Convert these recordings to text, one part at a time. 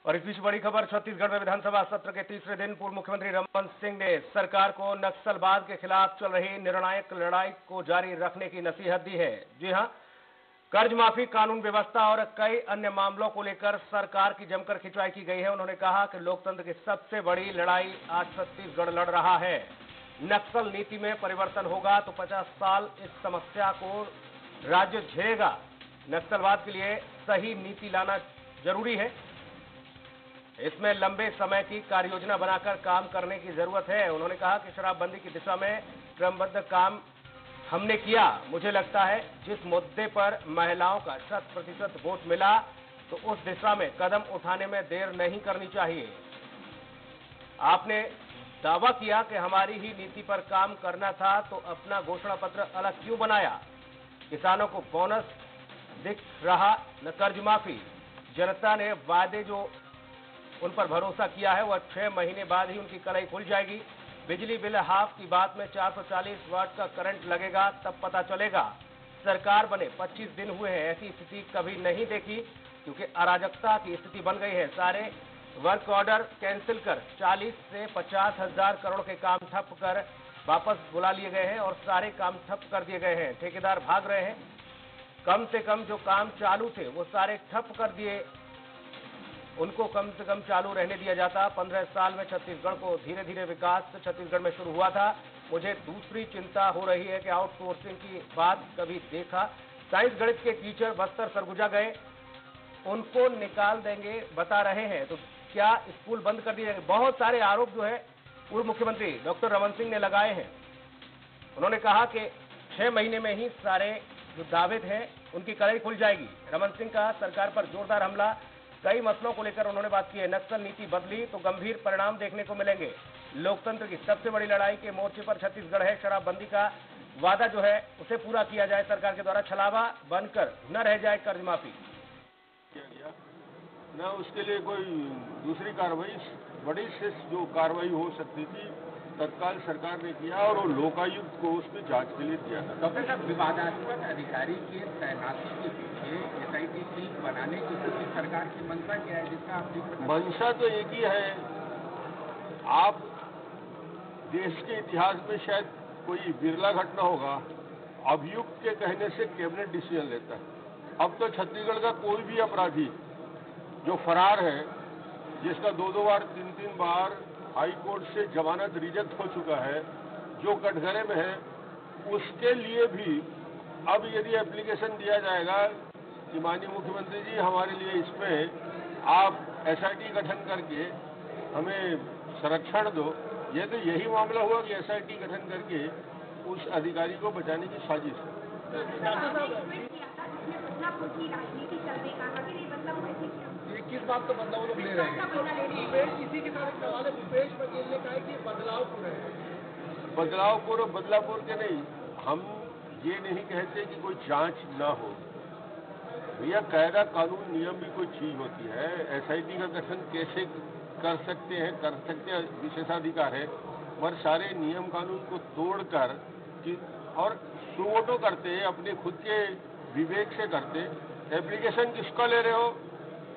और इस बीच बड़ी खबर, छत्तीसगढ़ में विधानसभा सत्र के तीसरे दिन पूर्व मुख्यमंत्री रमन सिंह ने सरकार को नक्सलवाद के खिलाफ चल रही निर्णायक लड़ाई को जारी रखने की नसीहत दी है। जी हां, कर्ज माफी, कानून व्यवस्था और कई अन्य मामलों को लेकर सरकार की जमकर खिंचाई की गई है। उन्होंने कहा कि लोकतंत्र की सबसे बड़ी लड़ाई आज छत्तीसगढ़ लड़ रहा है। नक्सल नीति में परिवर्तन होगा तो 50 साल इस समस्या को राज्य झेलेगा। नक्सलवाद के लिए सही नीति लाना जरूरी है। इसमें लंबे समय की कार्ययोजना बनाकर काम करने की जरूरत है। उन्होंने कहा कि शराबबंदी की दिशा में क्रमबद्ध काम हमने किया। मुझे लगता है जिस मुद्दे पर महिलाओं का 100% वोट मिला तो उस दिशा में कदम उठाने में देर नहीं करनी चाहिए। आपने दावा किया कि हमारी ही नीति पर काम करना था तो अपना घोषणा पत्र अलग क्यों बनाया? किसानों को बोनस दिख रहा, न कर्ज माफी। जनता ने वादे जो उन पर भरोसा किया है वह 6 महीने बाद ही उनकी कलाई खुल जाएगी। बिजली बिल हाफ की बात में 440 वाट का करंट लगेगा तब पता चलेगा। सरकार बने 25 दिन हुए हैं, ऐसी स्थिति कभी नहीं देखी क्योंकि अराजकता की स्थिति बन गई है। सारे वर्क ऑर्डर कैंसिल कर 40 से 50 हजार करोड़ के काम ठप कर वापस बुला लिए गए हैं और सारे काम ठप कर दिए गए हैं। ठेकेदार भाग रहे हैं। कम से कम जो काम चालू थे वो सारे ठप कर दिए, उनको कम से कम चालू रहने दिया जाता। 15 साल में छत्तीसगढ़ को धीरे धीरे विकास छत्तीसगढ़ में शुरू हुआ था। मुझे दूसरी चिंता हो रही है कि आउटसोर्सिंग की बात कभी देखा। साइंस गणित के टीचर बस्तर सरगुजा गए, उनको निकाल देंगे बता रहे हैं, तो क्या स्कूल बंद कर दिए जाएंगे? बहुत सारे आरोप जो है पूर्व मुख्यमंत्री डॉक्टर रमन सिंह ने लगाए हैं। उन्होंने कहा कि 6 महीने में ही सारे जो दावे थे उनकी कलाई खुल जाएगी। रमन सिंह का सरकार पर जोरदार हमला। कई मसलों को लेकर उन्होंने बात की है। नक्सल नीति बदली तो गंभीर परिणाम देखने को मिलेंगे। लोकतंत्र की सबसे बड़ी लड़ाई के मोर्चे पर छत्तीसगढ़ है। शराबबंदी का वादा जो है उसे पूरा किया जाए सरकार के द्वारा। छलावा बनकर न रह जाए कर्ज माफी। न उसके लिए कोई दूसरी कार्रवाई, बड़ी से जो कार्रवाई हो सकती थी तत्काल सरकार ने किया और वो लोकायुक्त को उसमें जांच के लिए दिया था। डॉक्टर साहब, विवादास्पद अधिकारी की तैनाती के पीछे एसआईटी टीम बनाने की कोशिश सरकार की मंशा क्या है, जिसका आप मंशा तो एक ही है। आप देश के इतिहास में शायद कोई बिरला घटना होगा, अभियुक्त के कहने से कैबिनेट डिसीजन लेता है। अब तो छत्तीसगढ़ का कोई भी अपराधी जो फरार है, जिसका 2-2 बार 3-3 बार हाई कोर्ट से जमानत रिजेक्ट हो चुका है, जो कटघरे में है, उसके लिए भी अब यदि एप्लीकेशन दिया जाएगा कि माननीय मुख्यमंत्री जी हमारे लिए इसमें आप एसआईटी गठन करके हमें संरक्षण दो, ये तो यही मामला हुआ कि एसआईटी गठन करके उस अधिकारी को बचाने की साजिश है। किस बात का बदलाव लोग ले रहे हैं? किसी के साथ एक सवाल है, भूपेश बघेल ने कहा कि बदलावपुर है। बदलावपुर और बदलापुर के नहीं, हम ये नहीं कहते कि कोई जांच ना हो। भैया, कायदा कानून नियम भी कोई चीज होती है। एसआईटी का गठन कैसे कर सकते हैं, विशेषाधिकार है, पर सारे नियम कानून को तोड़कर और सुवोटो करते हैं, अपने खुद के विवेक से करते। एप्लीकेशन किसका ले रहे हो?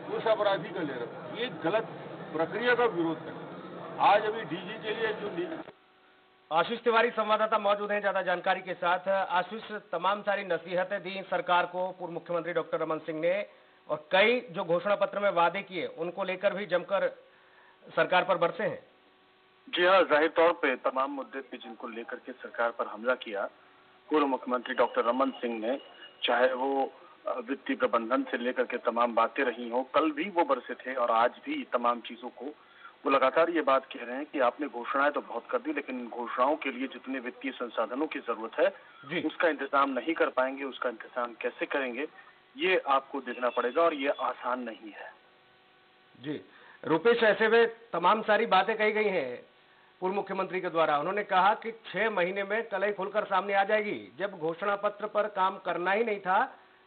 उस अपराधी का ले रहे हो। ये गलत प्रक्रिया का विरोध है। आज अभी डीजी के लिए जो आशीष तिवारी संवाददाता मौजूद हैं ज्यादा जानकारी के साथ। आशीष, तमाम सारी नसीहतें दी सरकार को पूर्व मुख्यमंत्री डॉक्टर रमन सिंह ने और कई जो घोषणा पत्र में वादे किए उनको लेकर भी जमकर सरकार पर बरसे हैं। जी हाँ, जाहिर तौर पे तमाम मुद्दे पे जिनको लेकर के सरकार पर हमला किया पूर्व मुख्यमंत्री डॉक्टर रमन सिंह ने, चाहे वो वित्तीय प्रबंधन से लेकर के तमाम बातें रही हों, कल भी वो बरसे थे और आज भी तमाम चीजों को वो लगातार ये बात कह रहे हैं कि आपने घोषणाएं तो बहुत कर दी, लेकिन घोषणाओं के लिए जितने वित्तीय संसाधनों की जरूरत है उसका इंतजाम नहीं कर पाएंगे। उसका इंतजाम कैसे करेंगे ये आपको देखना पड़ेगा और ये आसान नहीं है। जी रुपेश, ऐसे में तमाम सारी बातें कही गई हैं पूर्व मुख्यमंत्री के द्वारा। उन्होंने कहा कि 6 महीने में कलई खुलकर सामने आ जाएगी। जब घोषणा पत्र पर काम करना ही नहीं था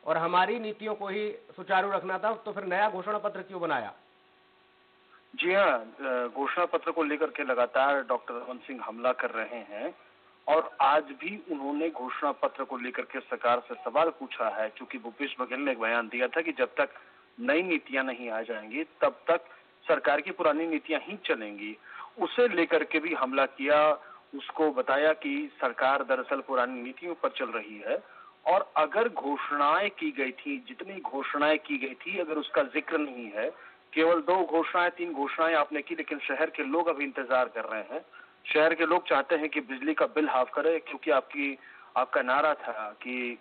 और हमारी नीतियों को ही सुचारू रखना था, तो फिर नया घोषणा पत्र क्यों बनाया? जी हाँ, घोषणा पत्र को लेकर के लगातार डॉक्टर रमन सिंह हमला कर रहे हैं और आज भी उन्होंने घोषणा पत्र को लेकर के सरकार से सवाल पूछा है। क्योंकि भूपेश बघेल ने एक बयान दिया था कि जब तक नई नीतियां नहीं आ जाएंगी तब तक सरकार की पुरानी नीतियां ही चलेंगी, उसे लेकर के भी हमला किया। उसको बताया कि सरकार दरअसल पुरानी नीतियों पर चल रही है और अगर घोषणाएं की गई थी, जितनी घोषणाएं की गई थी, अगर उसका जिक्र नहीं है, केवल 2 घोषणाएं 3 घोषणाएं आपने की, लेकिन शहर के लोग अभी इंतजार कर रहे हैं। शहर के लोग चाहते हैं कि बिजली का बिल हाफ करे, क्योंकि आपका नारा था कि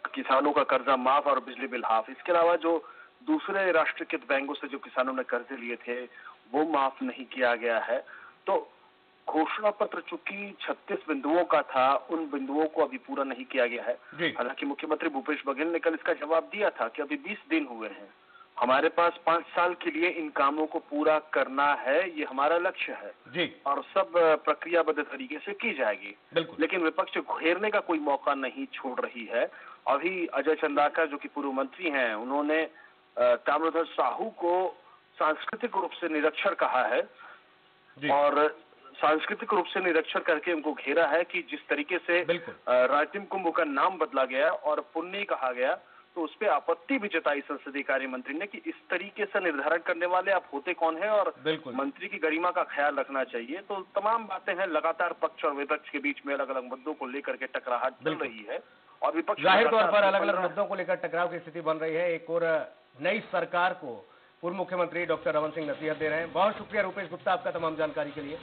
किसानों का कर्जा माफ और बिजली बिल हाफ। इसके अलावा जो दूसरे राष्ट्रीयकृत बैंकों से जो किसानों ने कर्जे लिए थे वो माफ नहीं किया गया है। तो घोषणा पत्र चूंकि 36 बिंदुओं का था, उन बिंदुओं को अभी पूरा नहीं किया गया है। हालांकि मुख्यमंत्री भूपेश बघेल ने कल इसका जवाब दिया था कि अभी 20 दिन हुए हैं, हमारे पास 5 साल के लिए इन कामों को पूरा करना है, ये हमारा लक्ष्य है जी। और सब प्रक्रियाबद्ध तरीके से की जाएगी। लेकिन विपक्ष घेरने का कोई मौका नहीं छोड़ रही है। अभी अजय चंद्राकर जो कि पूर्व मंत्री हैं, उन्होंने ताम्रध्वज साहू को सांस्कृतिक रूप से निरक्षर कहा है और सांस्कृतिक रूप से निरक्षर करके उनको घेरा है कि जिस तरीके से राजिम कुंभ का नाम बदला गया और पुण्य कहा गया, तो उस पर आपत्ति भी जताई संसदीय कार्य मंत्री ने कि इस तरीके से निर्धारण करने वाले आप होते कौन हैं और मंत्री की गरिमा का ख्याल रखना चाहिए। तो तमाम बातें हैं, लगातार पक्ष और विपक्ष के बीच में अलग अलग मुद्दों को लेकर के टकराहट चल रही है और विपक्ष जाहिर तौर पर अलग अलग मुद्दों को लेकर टकराव की स्थिति बन रही है। एक और नई सरकार को पूर्व मुख्यमंत्री डॉक्टर रमन सिंह नसीहत दे रहे हैं। बहुत शुक्रिया रूपेश गुप्ता आपका तमाम जानकारी के लिए।